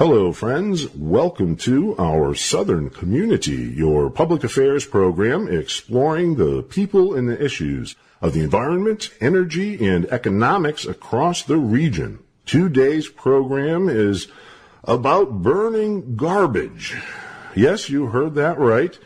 Hello, friends. Welcome to our Southern Community, your public affairs program exploring the people and the issues of the environment, energy, and economics across the region. Today's program is about burning garbage. Yes, you heard that right.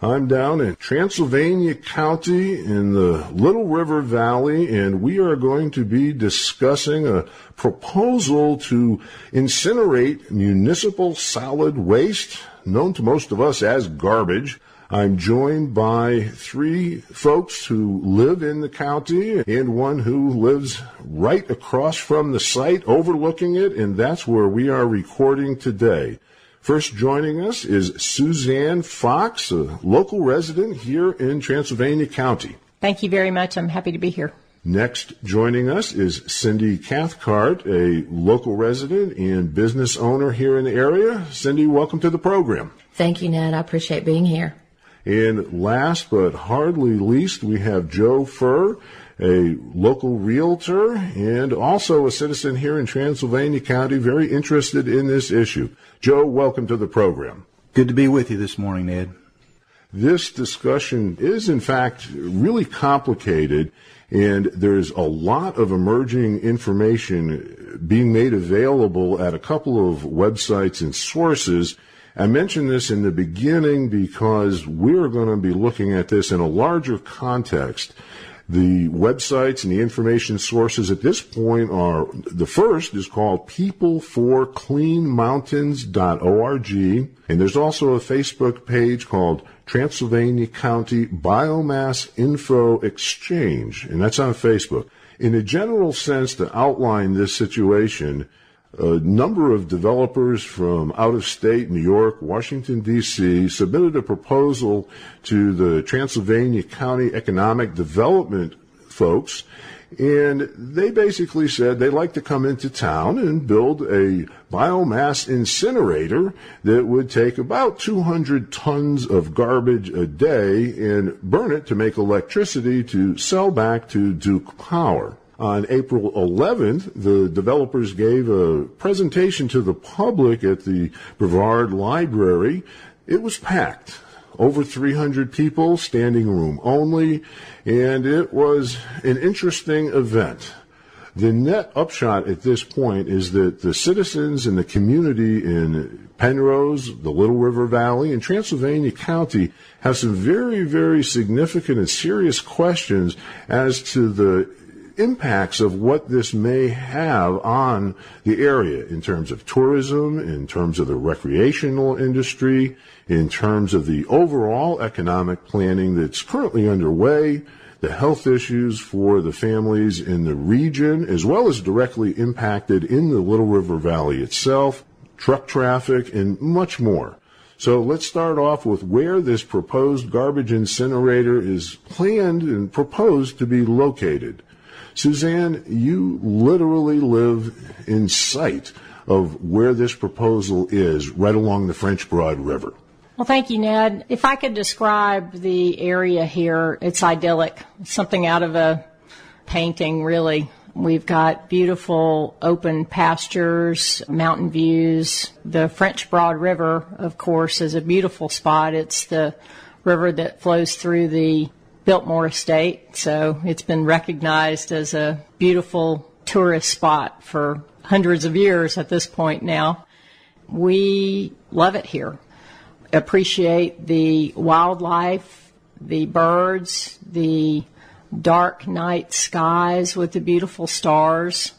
I'm down in Transylvania County in the Little River Valley, and we are going to be discussing a proposal to incinerate municipal solid waste, known to most of us as garbage. I'm joined by three folks who live in the county and one who lives right across from the site, overlooking it, and that's where we are recording today. First joining us is Suzzane Fox, a local resident here in Transylvania County. Thank you very much. I'm happy to be here. Next joining us is Cyndy Cathcart, a local resident and business owner here in the area. Cyndy, welcome to the program. Thank you, Ned. I appreciate being here. And last but hardly least, we have Joe Furr, a local realtor and also a citizen here in Transylvania County, very interested in this issue. Joe, welcome to the program. Good to be with you this morning, Ned. This discussion is, in fact, really complicated, and there's a lot of emerging information being made available at a couple of websites and sources. I mentioned this in the beginning because we're going to be looking at this in a larger context. The websites and the information sources at this point are, the first is called peopleforcleanmountains.org, and there's also a Facebook page called Transylvania County Biomass Info Exchange, and that's on Facebook. In a general sense, to outline this situation, a number of developers from out of state, New York, Washington, D.C., submitted a proposal to the Transylvania County Economic Development folks, and they basically said they'd like to come into town and build a biomass incinerator that would take about 200 tons of garbage a day and burn it to make electricity to sell back to Duke Power. On April 11th, the developers gave a presentation to the public at the Brevard Library. It was packed. Over 300 people, standing room only, and it was an interesting event. The net upshot at this point is that the citizens and the community in Penrose, the Little River Valley, and Transylvania County have some very, very significant and serious questions as to the impacts of what this may have on the area in terms of tourism, in terms of the recreational industry, in terms of the overall economic planning that's currently underway, the health issues for the families in the region, as well as directly impacted in the Little River Valley itself, truck traffic, and much more. So let's start off with where this proposed garbage incinerator is planned and proposed to be located. Suzzane, you literally live in sight of where this proposal is, right along the French Broad River. Well, thank you, Ned. If I could describe the area here, it's idyllic. It's something out of a painting, really. We've got beautiful open pastures, mountain views. The French Broad River, of course, is a beautiful spot. It's the river that flows through the Biltmore Estate, so it's been recognized as a beautiful tourist spot for hundreds of years at this point now. We love it here. Appreciate the wildlife, the birds, the dark night skies with the beautiful stars.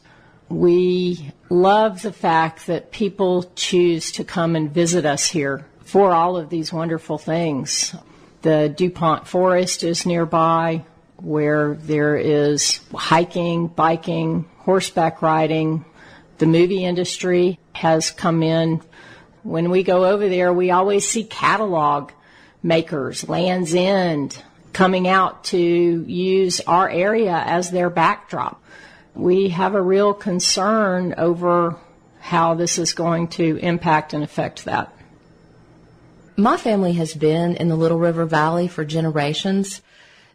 We love the fact that people choose to come and visit us here for all of these wonderful things. The DuPont Forest is nearby, where there is hiking, biking, horseback riding. The movie industry has come in. When we go over there, we always see catalog makers, Land's End, coming out to use our area as their backdrop. We have a real concern over how this is going to impact and affect that. My family has been in the Little River Valley for generations.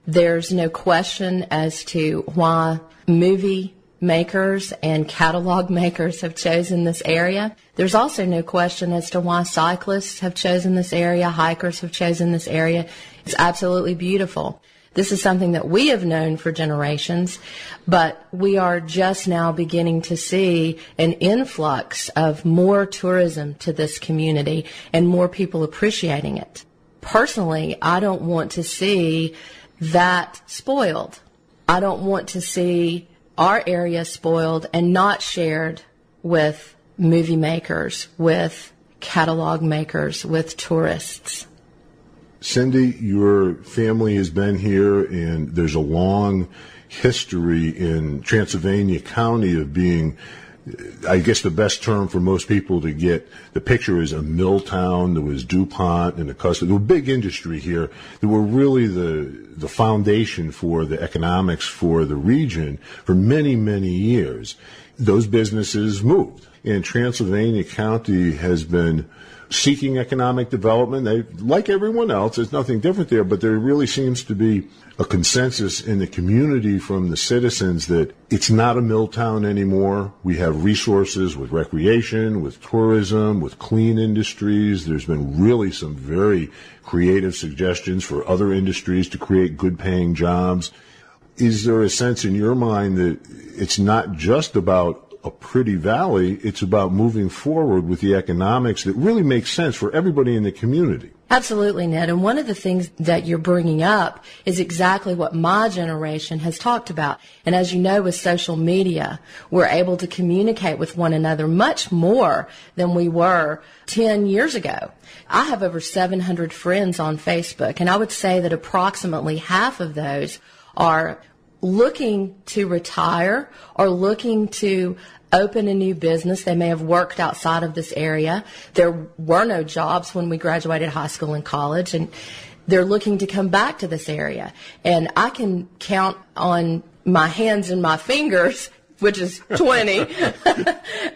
There's no question as to why movie makers and catalog makers have chosen this area. There's also no question as to why cyclists have chosen this area, hikers have chosen this area. It's absolutely beautiful. This is something that we have known for generations, but we are just now beginning to see an influx of more tourism to this community and more people appreciating it. Personally, I don't want to see that spoiled. I don't want to see our area spoiled and not shared with movie makers, with catalog makers, with tourists. Cyndy, your family has been here, and there's a long history in Transylvania County of being, I guess the best term for most people to get the picture is a mill town. There was DuPont and the custom. There was big industry here. They were really the foundation for the economics for the region for many, many years. Those businesses moved, and Transylvania County has been seeking economic development. They, like everyone else, there's nothing different there, but there really seems to be a consensus in the community from the citizens that it's not a mill town anymore. We have resources with recreation, with tourism, with clean industries. There's been really some very creative suggestions for other industries to create good-paying jobs. Is there a sense in your mind that it's not just about a pretty valley, it's about moving forward with the economics that really makes sense for everybody in the community? Absolutely, Ned. And one of the things that you're bringing up is exactly what my generation has talked about. And as you know, with social media, we're able to communicate with one another much more than we were 10 years ago. I have over 700 friends on Facebook, and I would say that approximately half of those are looking to retire or looking to open a new business. They may have worked outside of this area. There were no jobs when we graduated high school and college, and they're looking to come back to this area. And I can count on my hands and my fingers, which is 20,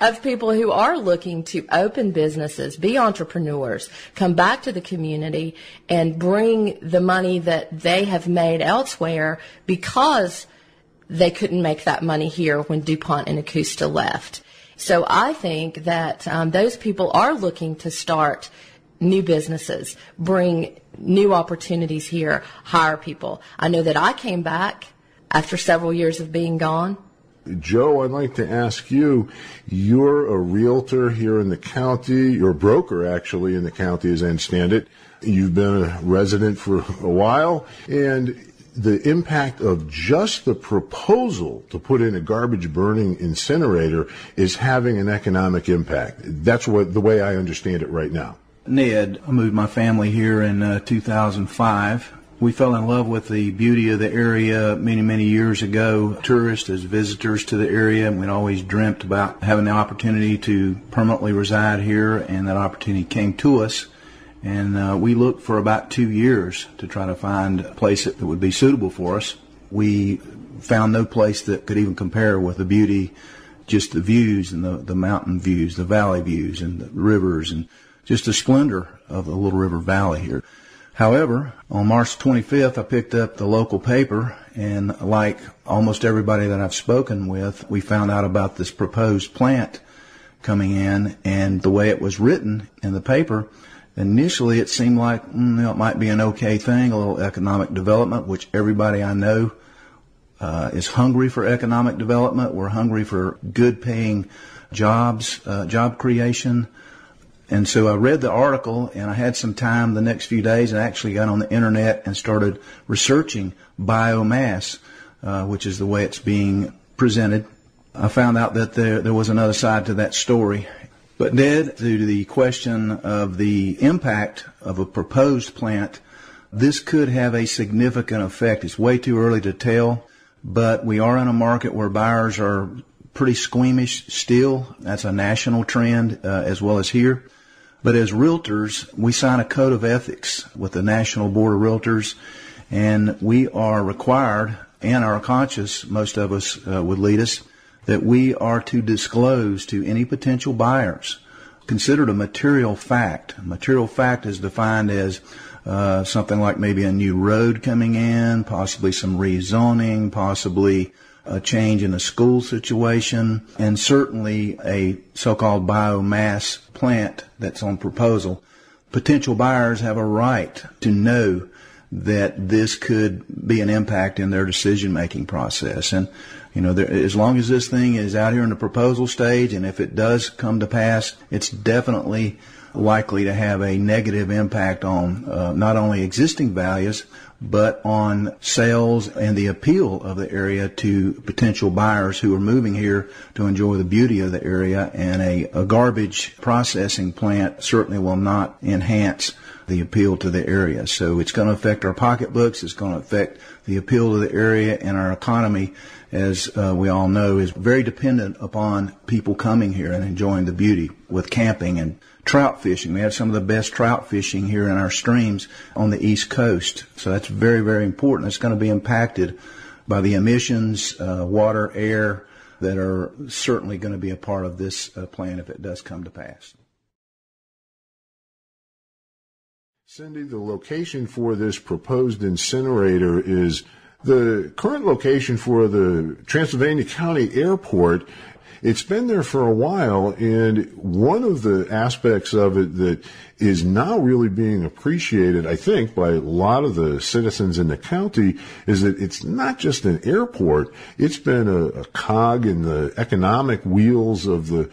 of people who are looking to open businesses, be entrepreneurs, come back to the community, and bring the money that they have made elsewhere because they couldn't make that money here when DuPont and Augusta left. So I think that those people are looking to start new businesses, bring new opportunities here, hire people. I know that I came back after several years of being gone. Joe, I'd like to ask you, you're a realtor here in the county, you're a broker actually in the county as I understand it. You've been a resident for a while, and the impact of just the proposal to put in a garbage burning incinerator is having an economic impact. That's the way I understand it right now. Ned, I moved my family here in 2005. We fell in love with the beauty of the area many, many years ago. Tourists as visitors to the area, and we'd always dreamt about having the opportunity to permanently reside here, and that opportunity came to us. And we looked for about 2 years to try to find a place that would be suitable for us. We found no place that could even compare with the beauty, just the views and the mountain views, the valley views and the rivers, and just the splendor of the Little River Valley here. However, on March 25th, I picked up the local paper, and like almost everybody that I've spoken with, we found out about this proposed plant coming in, and the way it was written in the paper, initially it seemed like it might be an okay thing, a little economic development, which everybody I know is hungry for economic development. We're hungry for good-paying jobs, job creation. And so I read the article, and I had some time the next few days, and I actually got on the internet and started researching biomass, which is the way it's being presented. I found out that there was another side to that story. But Ned, to the question of the impact of a proposed plant, this could have a significant effect. It's way too early to tell, but we are in a market where buyers are pretty squeamish still. That's a national trend as well as here. But as realtors, we sign a code of ethics with the National Board of Realtors, and we are required, and our conscience, most of us would lead us, that we are to disclose to any potential buyers, considered a material fact. A material fact is defined as something like maybe a new road coming in, possibly some rezoning, possibly a change in the school situation, and certainly a so-called biomass plant that's on proposal. Potential buyers have a right to know that this could be an impact in their decision-making process. And, as long as this thing is out here in the proposal stage, and if it does come to pass, it's definitely likely to have a negative impact on not only existing values, but on sales and the appeal of the area to potential buyers who are moving here to enjoy the beauty of the area. And a garbage processing plant certainly will not enhance the appeal to the area. So it's going to affect our pocketbooks. It's going to affect the appeal to the area, and our economy, as we all know, is very dependent upon people coming here and enjoying the beauty with camping and trout fishing. We have some of the best trout fishing here in our streams on the East Coast. So that's very, very important. It's going to be impacted by the emissions, water, air, that are certainly going to be a part of this plan if it does come to pass. Cyndy, the location for this proposed incinerator is the current location for the Transylvania County Airport. It's been there for a while, and one of the aspects of it that is now really being appreciated, I think, by a lot of the citizens in the county is that it's not just an airport. It's been a cog in the economic wheels of the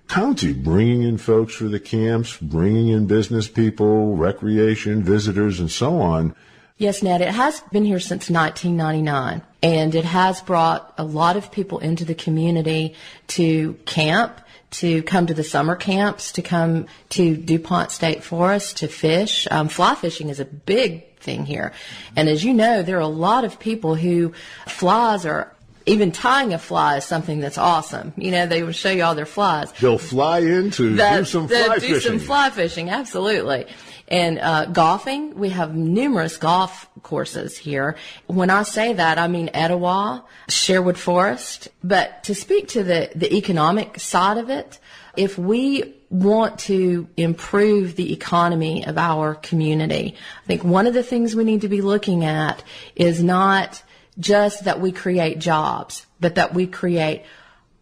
county, bringing in folks for the camps, bringing in business people, recreation, visitors, and so on. Yes, Ned, it has been here since 1999, and it has brought a lot of people into the community to camp, to come to the summer camps, to come to DuPont State Forest, to fish. Fly fishing is a big thing here. And as you know, there are a lot of people who flies are even tying a fly is something that's awesome. They will show you all their flies. They'll fly in to do some fly fishing. Do some fly fishing, absolutely. And golfing, we have numerous golf courses here. When I say that, I mean Etowah, Sherwood Forest. But to speak to the economic side of it, if we want to improve the economy of our community, I think one of the things we need to be looking at is not just that we create jobs, but that we create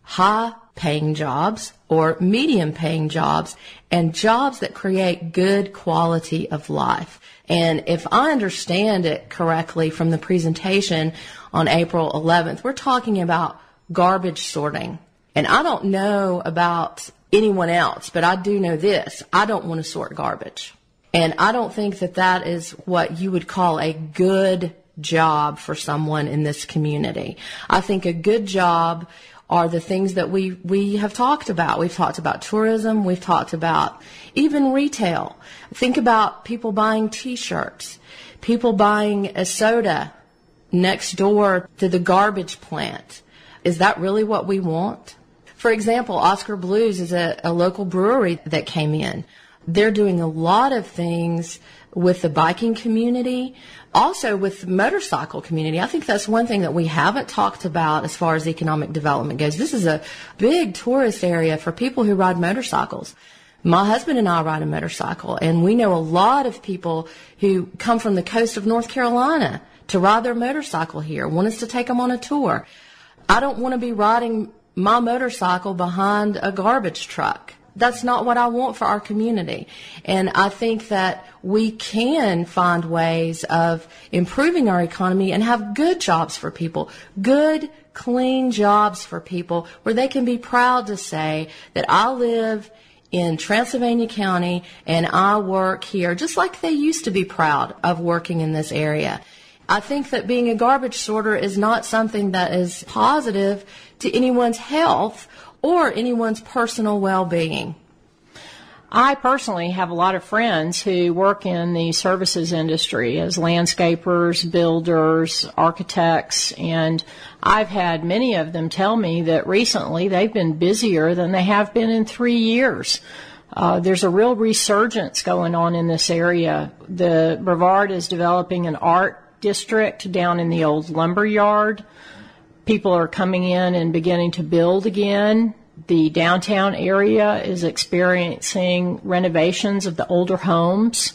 high-paying jobs or medium-paying jobs and jobs that create good quality of life. And if I understand it correctly from the presentation on April 11th, we're talking about garbage sorting. And I don't know about anyone else, but I do know this. I don't want to sort garbage. And I don't think that that is what you would call a good job for someone in this community. I think a good job are the things that we have talked about. We've talked about tourism. We've talked about even retail. Think about people buying T-shirts, people buying a soda next door to the garbage plant. Is that really what we want? For example, Oscar Blues is a local brewery that came in. They're doing a lot of things with the biking community, also with the motorcycle community. I think that's one thing that we haven't talked about as far as economic development goes. This is a big tourist area for people who ride motorcycles. My husband and I ride a motorcycle, and we know a lot of people who come from the coast of North Carolina to ride their motorcycle here, want us to take them on a tour. I don't want to be riding my motorcycle behind a garbage truck. That's not what I want for our community. And I think that we can find ways of improving our economy and have good jobs for people, good, clean jobs for people where they can be proud to say that I live in Transylvania County and I work here, just like they used to be proud of working in this area. I think that being a garbage sorter is not something that is positive to anyone's health or anyone's personal well-being. I personally have a lot of friends who work in the services industry as landscapers, builders, architects, and I've had many of them tell me that recently they've been busier than they have been in 3 years. There's a real resurgence going on in this area. The Brevard is developing an art district down in the old lumber yard. People are coming in and beginning to build again. The downtown area is experiencing renovations of the older homes.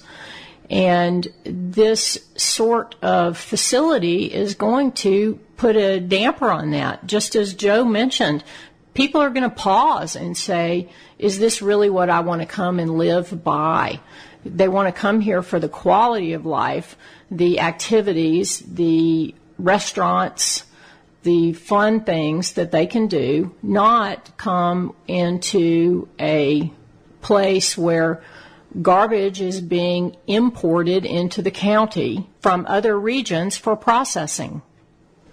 And this sort of facility is going to put a damper on that. Just as Joe mentioned, people are going to pause and say, is this really what I want to come and live by? They want to come here for the quality of life, the activities, the restaurants, the fun things that they can do, not come into a place where garbage is being imported into the county from other regions for processing.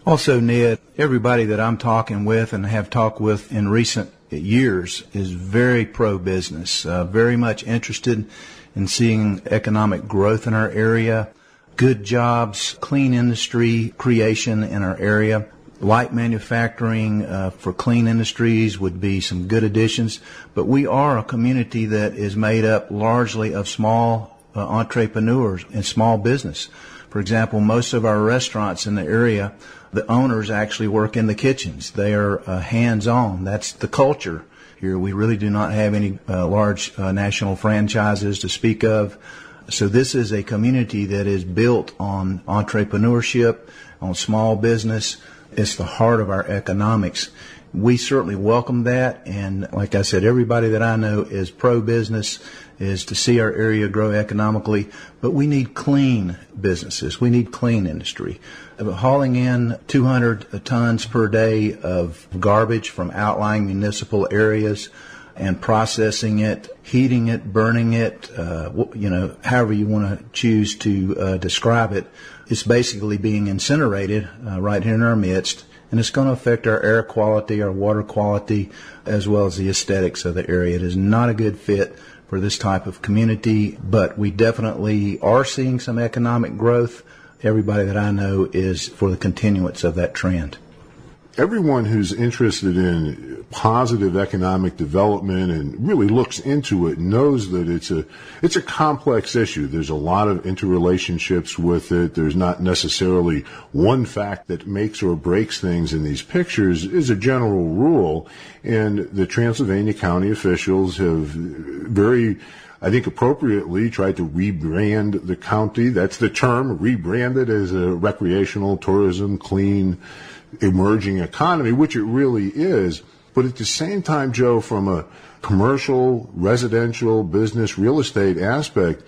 Also, Ned, everybody that I'm talking with and have talked with in recent years is very pro-business, very much interested in seeing economic growth in our area, good jobs, clean industry creation in our area. Light manufacturing for clean industries would be some good additions, but we are a community that is made up largely of small entrepreneurs and small business. For example, most of our restaurants in the area, the owners actually work in the kitchens. They are hands-on. That's the culture here. We really do not have any large national franchises to speak of. So this is a community that is built on entrepreneurship, on small business. It's the heart of our economics. We certainly welcome that, and like I said, everybody that I know is pro-business, is to see our area grow economically, but we need clean businesses. We need clean industry. Hauling in 200 tons per day of garbage from outlying municipal areas and processing it, heating it, burning it, however you want to choose to describe it. It's basically being incinerated right here in our midst, and it's going to affect our air quality, our water quality, as well as the aesthetics of the area. It is not a good fit for this type of community, but we definitely are seeing some economic growth. Everybody that I know is for the continuance of that trend. Everyone who's interested in positive economic development and really looks into it knows that it's a complex issue. There's a lot of interrelationships with it. There's not necessarily one fact that makes or breaks things in these pictures is a general rule. And the Transylvania County officials have very, I think, appropriately tried to rebrand the county. That's the term, rebrand it as a recreational, tourism, clean, emerging economy, which it really is. But at the same time, Joe, from a commercial, residential, business, real estate aspect,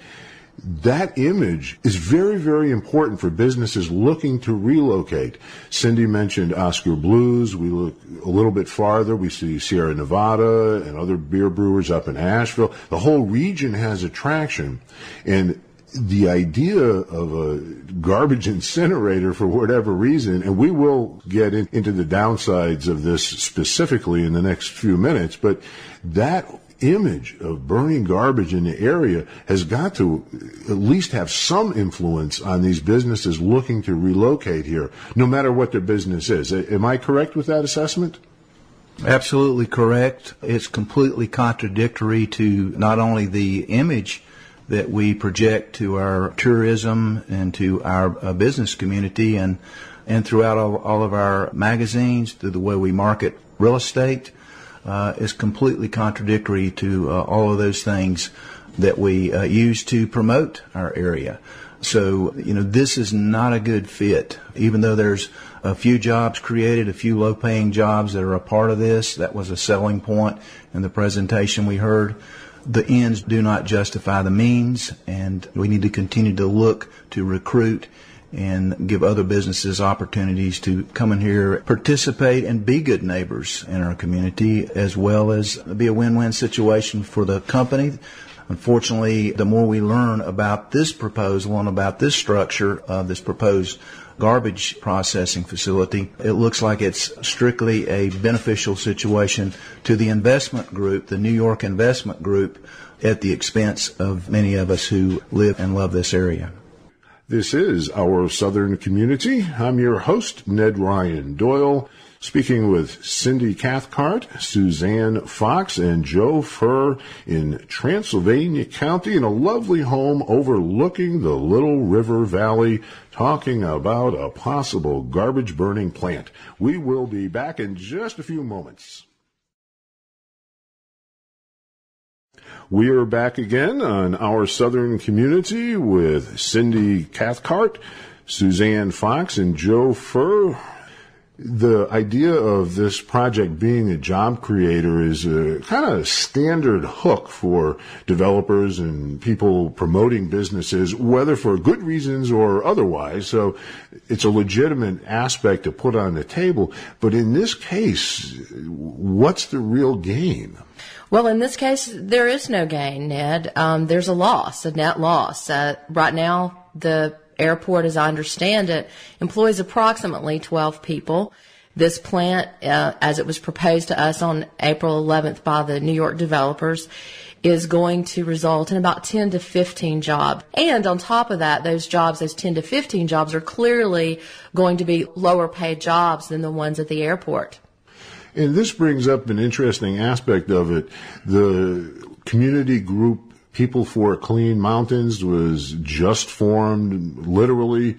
that image is very, very important for businesses looking to relocate. Cyndy mentioned Oscar Blues. We look a little bit farther. We see Sierra Nevada and other beer brewers up in Asheville. The whole region has attraction. And the idea of a garbage incinerator, for whatever reason, and we will get into the downsides of this specifically in the next few minutes, but that image of burning garbage in the area has got to at least have some influence on these businesses looking to relocate here, no matter what their business is. Am I correct with that assessment? Absolutely correct. It's completely contradictory to not only the image that we project to our tourism and to our business community and throughout all of our magazines, through the way we market real estate, is completely contradictory to all of those things that we use to promote our area. So, this is not a good fit. Even though there's a few jobs created, a few low-paying jobs that are a part of this, that was a selling point in the presentation we heard. The ends do not justify the means, and we need to continue to look to recruit and give other businesses opportunities to come in here, participate, and be good neighbors in our community, as well as be a win-win situation for the company. Unfortunately, the more we learn about this proposal and about this structure of this proposed garbage processing facility, it looks like it's strictly a beneficial situation to the investment group, the New York investment group, at the expense of many of us who live and love this area. This is Our Southern Community. I'm your host, Ned Ryan Doyle, speaking with Cyndy Cathcart, Suzzane Fox, and Joe Furr in Transylvania County in a lovely home overlooking the Little River Valley, talking about a possible garbage burning plant. We will be back in just a few moments. We are back again on Our Southern Community with Cyndy Cathcart, Suzzane Fox, and Joe Furr. The idea of this project being a job creator is a kind of standard hook for developers and people promoting businesses, whether for good reasons or otherwise. So it's a legitimate aspect to put on the table. But in this case, what's the real gain? Well, in this case, there is no gain, Ned. There's a loss, a net loss. Right now, the airport, as I understand it, employs approximately 12 people. This plant, as it was proposed to us on April 11th by the New York developers, is going to result in about 10 to 15 jobs. And on top of that, those jobs, those 10 to 15 jobs, are clearly going to be lower paid jobs than the ones at the airport. And this brings up an interesting aspect of it. The community group People for Clean Mountains was just formed literally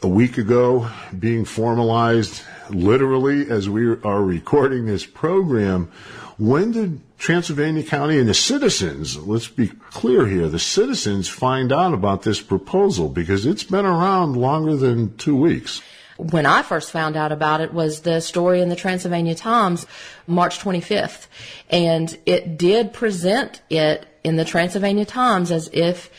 a week ago, being formalized literally as we are recording this program. When did Transylvania County and the citizens, let's be clear here, the citizens find out about this proposal? Because it's been around longer than 2 weeks. When I first found out about it was the story in the Transylvania Times, March 25th. And it did present it in the Transylvania Times as if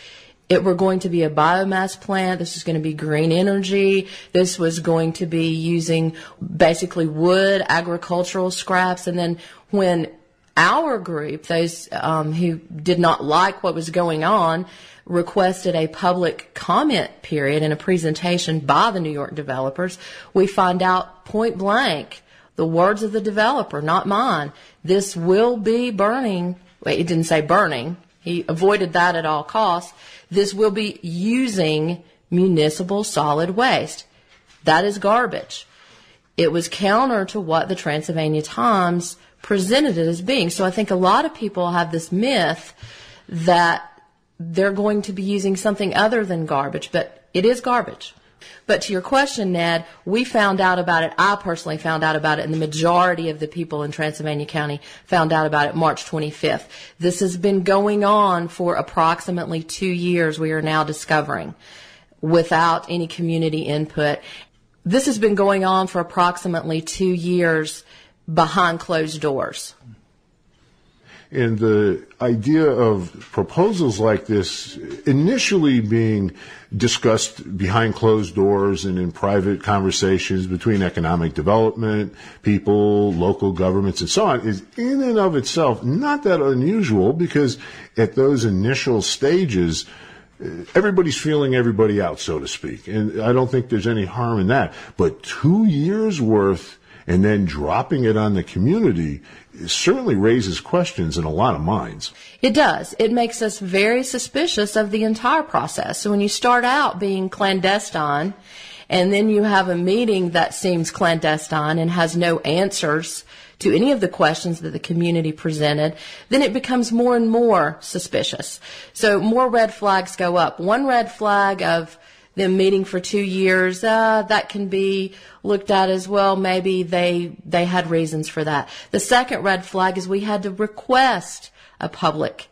it were going to be a biomass plant. This was going to be green energy. This was going to be using basically wood, agricultural scraps. And then when our group, those who did not like what was going on, requested a public comment period and a presentation by the New York developers, we find out point blank, the words of the developer, not mine, this will be burning. Wait, he didn't say burning. He avoided that at all costs. This will be using municipal solid waste. That is garbage. It was counter to what the Transylvania Times presented it as being. So I think a lot of people have this myth that they're going to be using something other than garbage, but it is garbage. But to your question, Ned, we found out about it. I personally found out about it, and the majority of the people in Transylvania County found out about it March 25th. This has been going on for approximately 2 years, we are now discovering, without any community input. This has been going on for approximately 2 years behind closed doors. And the idea of proposals like this initially being discussed behind closed doors and in private conversations between economic development, people, local governments, and so on is in and of itself not that unusual, because at those initial stages, everybody's feeling everybody out, so to speak. And I don't think there's any harm in that. But 2 years worth and then dropping it on the community certainly raises questions in a lot of minds. It does. It makes us very suspicious of the entire process. So when you start out being clandestine, and then you have a meeting that seems clandestine and has no answers to any of the questions that the community presented, then it becomes more and more suspicious. So more red flags go up. One red flag of them meeting for 2 years, that can be looked at as well. Maybe they had reasons for that. The second red flag is we had to request a public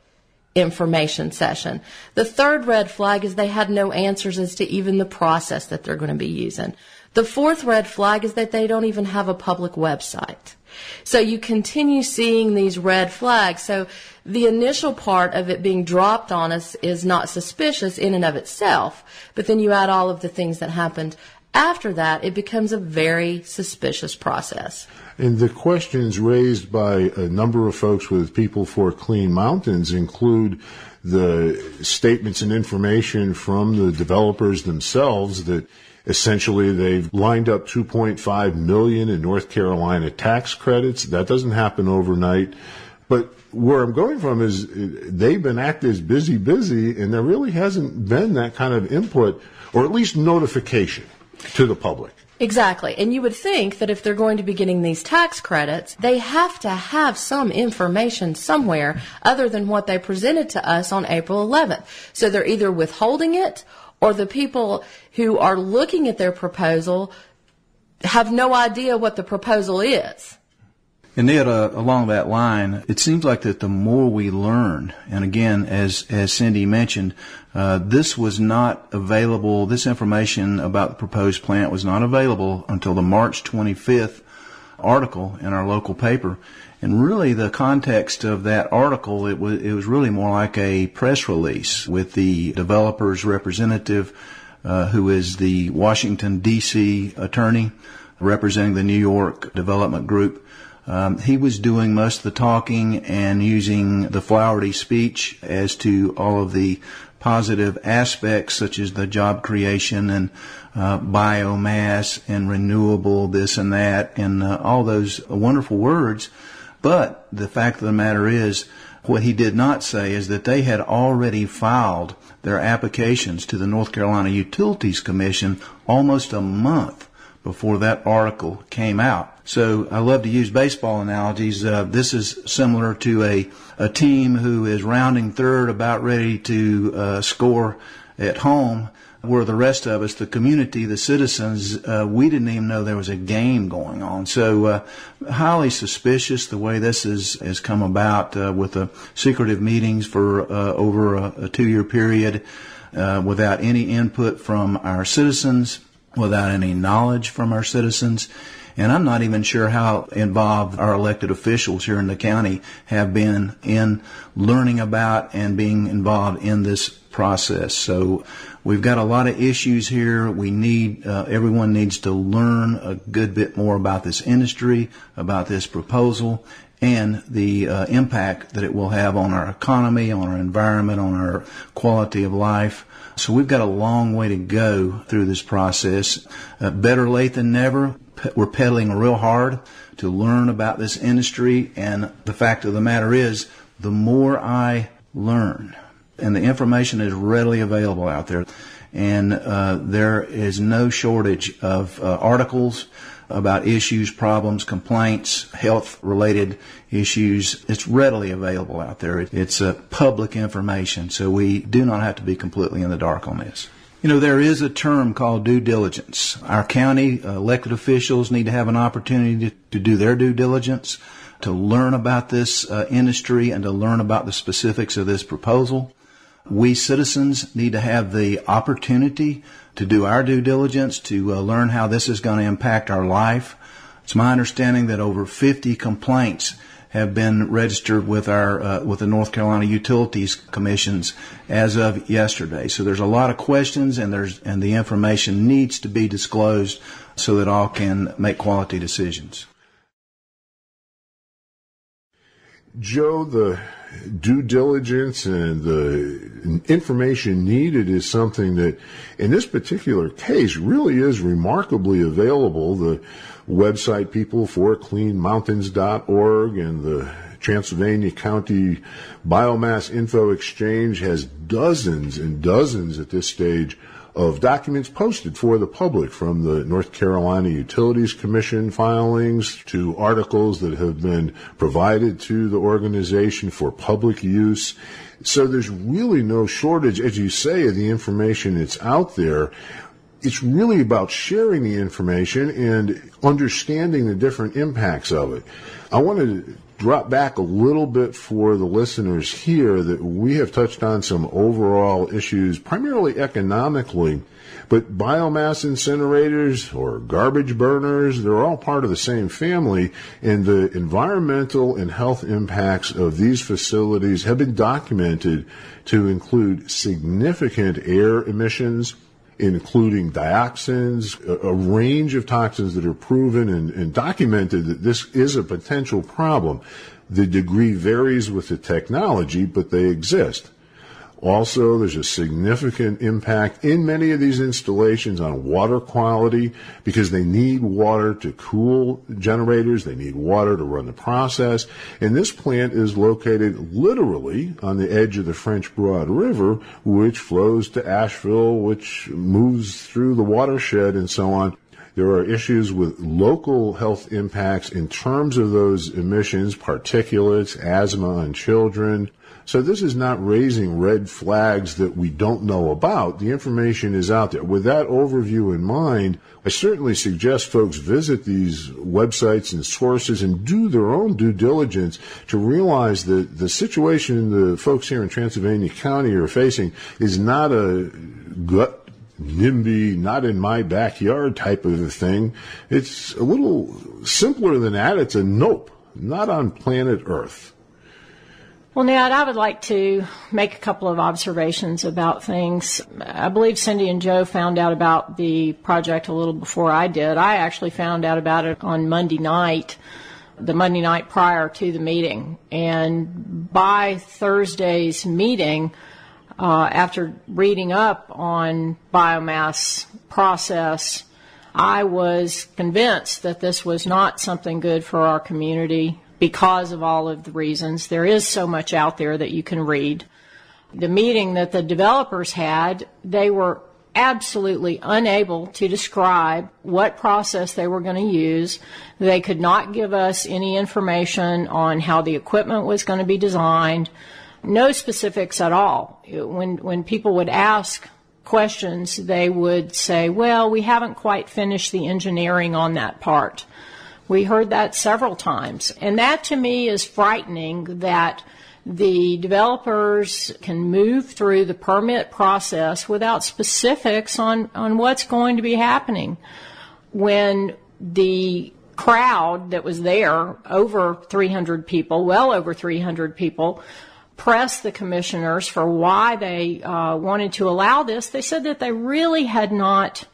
information session. The third red flag is they had no answers as to even the process that they're going to be using. The fourth red flag is that they don't even have a public website. So you continue seeing these red flags. So the initial part of it being dropped on us is not suspicious in and of itself, but then you add all of the things that happened after that, it becomes a very suspicious process. And the questions raised by a number of folks with People for Clean Mountains include the statements and information from the developers themselves that essentially they've lined up $2.5 million in North Carolina tax credits. That doesn't happen overnight. But where I'm going from is they've been acting as busy, and there really hasn't been that kind of input, or at least notification to the public. Exactly. And you would think that if they're going to be getting these tax credits, they have to have some information somewhere other than what they presented to us on April 11th. So they're either withholding it, or the people who are looking at their proposal have no idea what the proposal is. And Ned, along that line, it seems like that the more we learn, and again, as Cyndy mentioned, this was not available, this information about the proposed plant was not available until the March 25th article in our local paper. And really the context of that article, it was really more like a press release with the developer's representative, who is the Washington, D.C. attorney representing the New York Development Group. He was doing most of the talking and using the flowery speech as to all of the positive aspects, such as the job creation and biomass and renewable this and that, and all those wonderful words. But the fact of the matter is, what he did not say is that they had already filed their applications to the North Carolina Utilities Commission almost a month before that article came out. So I love to use baseball analogies. This is similar to a team who is rounding third, about ready to score at home, where the rest of us, the community, the citizens, we didn't even know there was a game going on. So highly suspicious the way this has come about, with the secretive meetings for over a 2-year period, without any input from our citizens, without any knowledge from our citizens. And I'm not even sure how involved our elected officials here in the county have been in learning about and being involved in this process. So we've got a lot of issues here. We need, everyone needs to learn a good bit more about this industry, about this proposal, and the impact that it will have on our economy, on our environment, on our quality of life. So we've got a long way to go through this process. Better late than never. We're pedaling real hard to learn about this industry, and the fact of the matter is, the more I learn, and the information is readily available out there, and there is no shortage of articles about issues, problems, complaints, health-related issues. It's readily available out there. It's public information, so we do not have to be completely in the dark on this. You know, there is a term called due diligence. Our county elected officials need to have an opportunity to do their due diligence, to learn about this industry and to learn about the specifics of this proposal. We citizens need to have the opportunity to do our due diligence, to learn how this is going to impact our life. It's my understanding that over 50 complaints have been registered with our with the North Carolina Utilities Commissions as of yesterday. So there's a lot of questions, and the information needs to be disclosed so that all can make quality decisions. Joe, the due diligence and the information needed is something that, in this particular case, really is remarkably available. The website peopleforcleanmountains.org and the Transylvania County Biomass Info Exchange has dozens and dozens at this stage of documents posted for the public, from the North Carolina Utilities Commission filings to articles that have been provided to the organization for public use. So there's really no shortage, as you say, of the information that's out there. It's really about sharing the information and understanding the different impacts of it. I want to drop back a little bit for the listeners here that we have touched on some overall issues, primarily economically, but biomass incinerators or garbage burners, they're all part of the same family, and the environmental and health impacts of these facilities have been documented to include significant air emissions, including dioxins, a range of toxins that are proven and documented that this is a potential problem. The degree varies with the technology, but they exist. Also, there's a significant impact in many of these installations on water quality because they need water to cool generators. They need water to run the process. And this plant is located literally on the edge of the French Broad River, which flows to Asheville, which moves through the watershed and so on. There are issues with local health impacts in terms of those emissions, particulates, asthma on children, So this is not raising red flags that we don't know about. The information is out there. With that overview in mind, I certainly suggest folks visit these websites and sources and do their own due diligence to realize that the situation the folks here in Transylvania County are facing is not a gut NIMBY, not in my backyard type of a thing. It's a little simpler than that. It's a nope, not on planet Earth. Well, Ned, I would like to make a couple of observations about things. I believe Cyndy and Joe found out about the project a little before I did. I actually found out about it on Monday night, the Monday night prior to the meeting. And by Thursday's meeting, after reading up on biomass process, I was convinced that this was not something good for our community because of all of the reasons. There is so much out there that you can read. The meeting that the developers had, they were absolutely unable to describe what process they were going to use. They could not give us any information on how the equipment was going to be designed. No specifics at all. When people would ask questions, they would say, well, we haven't quite finished the engineering on that part. We heard that several times. And that to me is frightening, that the developers can move through the permit process without specifics on what's going to be happening. When the crowd that was there, over 300 people, well over 300 people, pressed the commissioners for why they wanted to allow this, they said that they really had not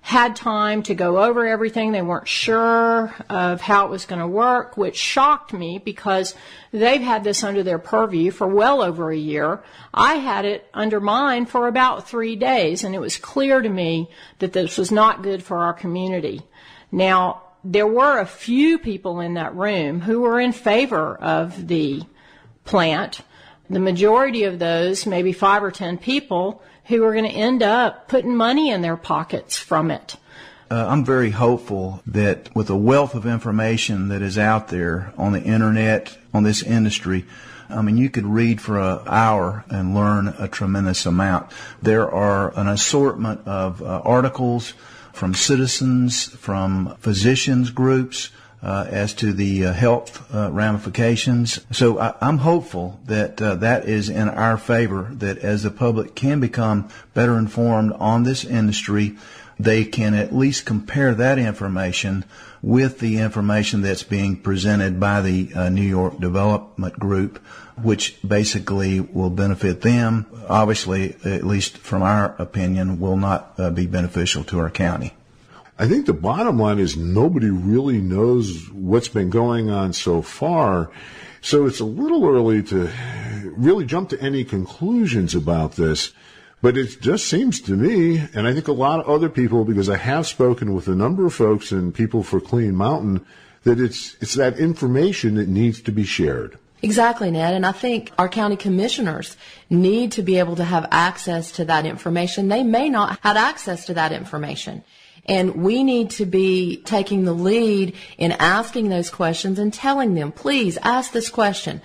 had time to go over everything. They weren't sure of how it was going to work, which shocked me because they've had this under their purview for well over a year. I had it under mine for about 3 days, and it was clear to me that this was not good for our community. Now, there were a few people in that room who were in favor of the plant. The majority of those, maybe 5 or 10 people, who are going to end up putting money in their pockets from it. I'm very hopeful that with the wealth of information that is out there on the internet, on this industry, I mean, you could read for an hour and learn a tremendous amount. There are an assortment of articles from citizens, from physicians groups, as to the health ramifications. So I'm hopeful that that is in our favor, that as the public can become better informed on this industry, they can at least compare that information with the information that's being presented by the New York Development Group, which basically will benefit them. Obviously, at least from our opinion, will not be beneficial to our county. I think the bottom line is nobody really knows what's been going on so far, so it's a little early to really jump to any conclusions about this. But it just seems to me, and I think a lot of other people, because I have spoken with a number of folks and people for Clean Mountain, that it's that information that needs to be shared. Exactly, Ned. And I think our county commissioners need to be able to have access to that information. They may not have access to that information. And we need to be taking the lead in asking those questions and telling them, please ask this question.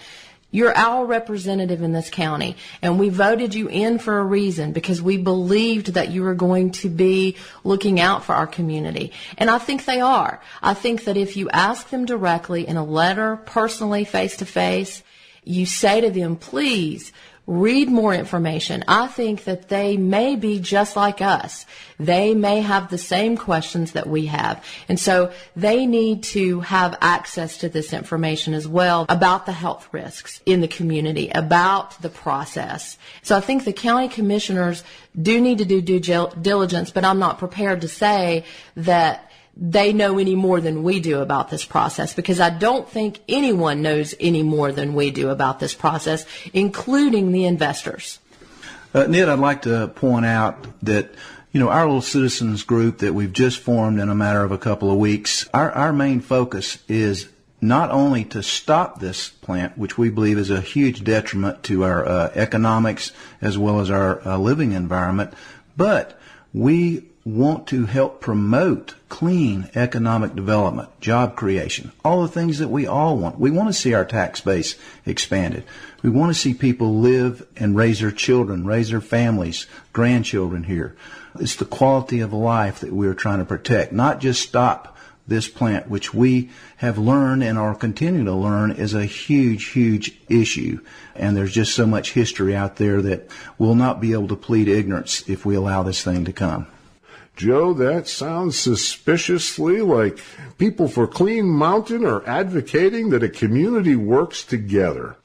You're our representative in this county, and we voted you in for a reason, because we believed that you were going to be looking out for our community. And I think they are. I think that if you ask them directly in a letter, personally, face to face, you say to them, please, read more information. I think that they may be just like us. They may have the same questions that we have. And so they need to have access to this information as well about the health risks in the community, about the process. So I think the county commissioners do need to do due diligence, but I'm not prepared to say that they know any more than we do about this process, because I don't think anyone knows any more than we do about this process, including the investors. Ned, I'd like to point out that, our little citizens group that we've just formed in a matter of a couple of weeks, our main focus is not only to stop this plant, which we believe is a huge detriment to our economics as well as our living environment, but we want to help promote clean economic development, job creation, all the things that we all want. We want to see our tax base expanded. We want to see people live and raise their children, raise their families, grandchildren here. It's the quality of life that we're trying to protect, not just stop this plant, which we have learned and are continuing to learn is a huge, huge issue. And there's just so much history out there that we'll not be able to plead ignorance if we allow this thing to come. Joe, that sounds suspiciously like people for Clean Mountain are advocating that a community works together.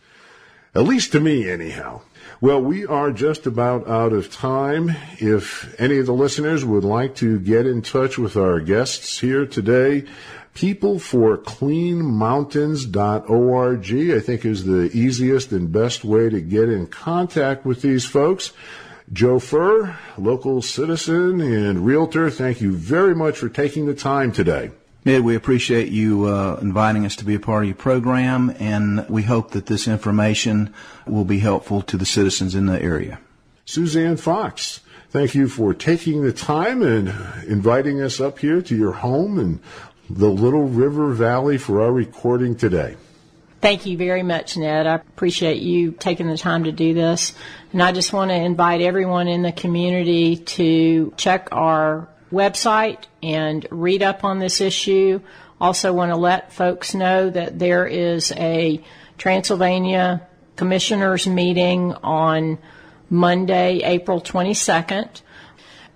At least to me, anyhow. Well, we are just about out of time. If any of the listeners would like to get in touch with our guests here today, peopleforcleanmountains.org, I think, is the easiest and best way to get in contact with these folks. Joe Furr, local citizen and realtor, thank you very much for taking the time today. Ed, we appreciate you inviting us to be a part of your program, and we hope that this information will be helpful to the citizens in the area. Suzzane Fox, thank you for taking the time and inviting us up here to your home in the Little River Valley for our recording today. Thank you very much, Ned. I appreciate you taking the time to do this. And I just want to invite everyone in the community to check our website and read up on this issue. Also want to let folks know that there is a Transylvania Commissioners meeting on Monday, April 22nd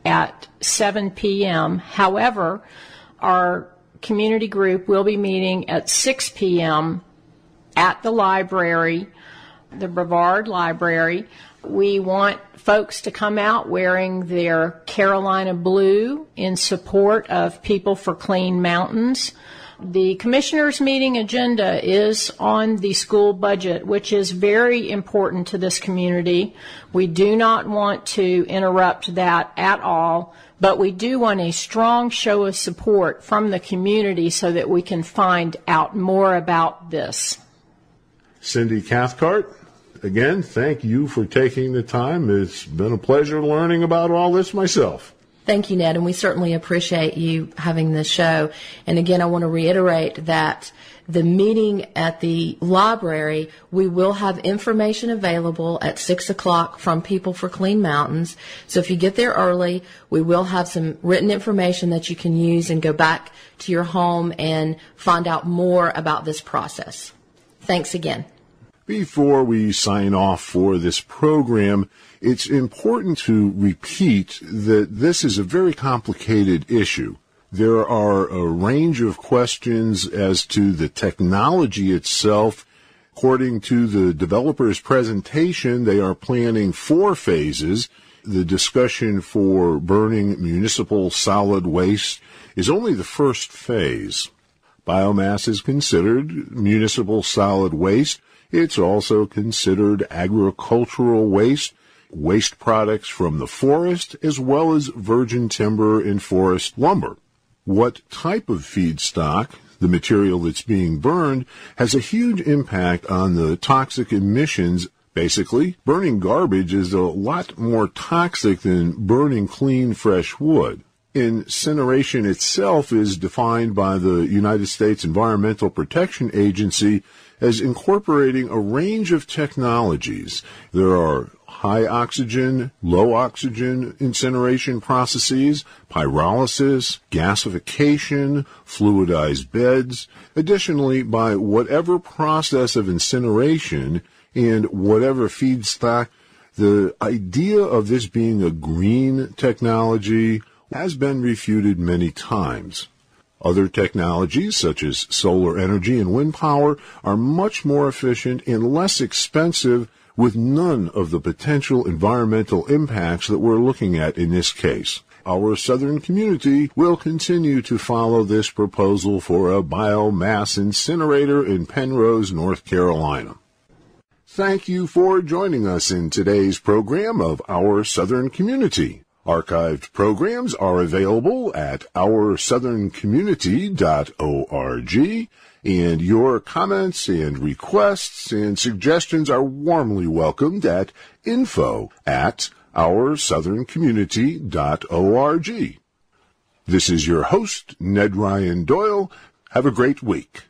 at 7 p.m. However, our community group will be meeting at 6 p.m. at the library, the Brevard Library. We want folks to come out wearing their Carolina blue in support of People for Clean Mountains. The commissioners' meeting agenda is on the school budget, which is very important to this community. We do not want to interrupt that at all, but we do want a strong show of support from the community so that we can find out more about this. Cyndy Cathcart, again, thank you for taking the time. It's been a pleasure learning about all this myself. Thank you, Ned, and we certainly appreciate you having this show. And again, I want to reiterate that the meeting at the library, we will have information available at 6 o'clock from People for Clean Mountains. So if you get there early, we will have some written information that you can use and go back to your home and find out more about this process. Thanks again. Before we sign off for this program, it's important to repeat that this is a very complicated issue. There are a range of questions as to the technology itself. According to the developer's presentation, they are planning 4 phases. The discussion for burning municipal solid waste is only the first phase. Biomass is considered municipal solid waste. It's also considered agricultural waste, waste products from the forest, as well as virgin timber and forest lumber. What type of feedstock, the material that's being burned, has a huge impact on the toxic emissions. Basically, burning garbage is a lot more toxic than burning clean, fresh wood. Incineration itself is defined by the United States Environmental Protection Agency as incorporating a range of technologies. There are high oxygen, low oxygen incineration processes, pyrolysis, gasification, fluidized beds. Additionally, by whatever process of incineration and whatever feedstock, the idea of this being a green technology has been refuted many times. Other technologies, such as solar energy and wind power, are much more efficient and less expensive, with none of the potential environmental impacts that we're looking at in this case. Our southern community will continue to follow this proposal for a biomass incinerator in Penrose, North Carolina. Thank you for joining us in today's program of Our Southern Community. Archived programs are available at oursouthern.community.org, and your comments and requests and suggestions are warmly welcomed at info@oursouthern.community.org. This is your host, Ned Ryan Doyle. Have a great week.